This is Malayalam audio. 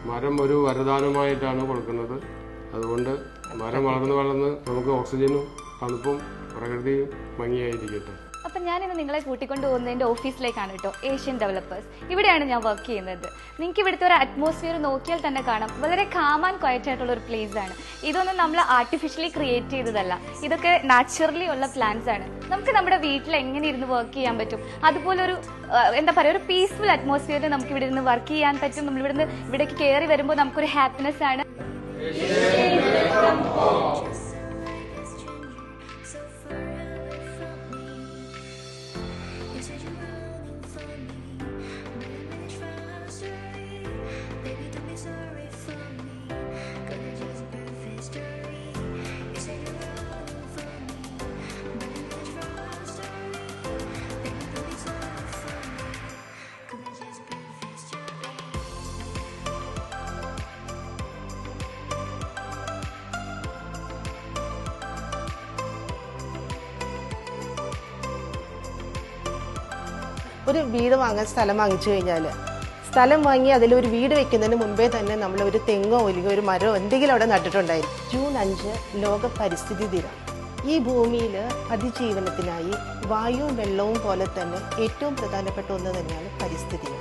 മരം ഒരു വരദാനമായിട്ടാണ് കൊടുക്കുന്നത്. അതുകൊണ്ട് മരം വളർന്ന് നമുക്ക് ഓക്സിജനും തണുപ്പും പ്രകൃതിയും ഭംഗിയായിരിക്കട്ടെ. അപ്പം ഞാനിന്ന് നിങ്ങളെ കൂട്ടിക്കൊണ്ട് പോകുന്നത് എൻ്റെ ഓഫീസിലേക്കാണ് കേട്ടോ, ഏഷ്യൻ ഡെവലപ്പേഴ്സ്. ഇവിടെയാണ് ഞാൻ വർക്ക് ചെയ്യുന്നത്. നിങ്ങൾക്ക് ഇവിടുത്തെ ഒരു അറ്റ്മോസ്ഫിയർ നോക്കിയാൽ തന്നെ കാണാം, വളരെ കാം ആൻഡ് ക്വയറ്റ് ആയിട്ടുള്ള ഒരു പ്ലേസ് ആണ്. ഇതൊന്നും നമ്മൾ ആർട്ടിഫിഷ്യലി ക്രിയേറ്റ് ചെയ്തതല്ല, ഇതൊക്കെ നാച്ചുറലി ഉള്ള പ്ലാന്റ്സ് ആണ്. നമുക്ക് നമ്മുടെ വീട്ടിൽ എങ്ങനെ ഇരുന്ന് വർക്ക് ചെയ്യാൻ പറ്റും, അതുപോലെ ഒരു എന്താ പറയുക, ഒരു പീസ്ഫുൾ അറ്റ്മോസ്ഫിയറിൽ നമുക്ക് ഇവിടെ ഇരുന്ന് വർക്ക് ചെയ്യാൻ പറ്റും. നമ്മൾ ഇവിടേക്ക് കയറി വരുമ്പോൾ നമുക്കൊരു ഹാപ്പിനെസ് ആണ്. ഒരു വീട് വാങ്ങാൻ സ്ഥലം വാങ്ങിച്ചു കഴിഞ്ഞാൽ, സ്ഥലം വാങ്ങി അതിലൊരു വീട് വെക്കുന്നതിന് മുമ്പേ തന്നെ നമ്മൾ ഒരു തെങ്ങോ അല്ലെങ്കിൽ ഒരു മരമോ എന്തെങ്കിലും അവിടെ നട്ടിട്ടുണ്ടായിരുന്നു. ജൂൺ 5 ലോക പരിസ്ഥിതി ദിനം. ഈ ഭൂമിയിൽ അതിജീവനത്തിനായി വായുവും വെള്ളവും പോലെ തന്നെ ഏറ്റവും പ്രധാനപ്പെട്ട ഒന്ന് തന്നെയാണ് പരിസ്ഥിതി.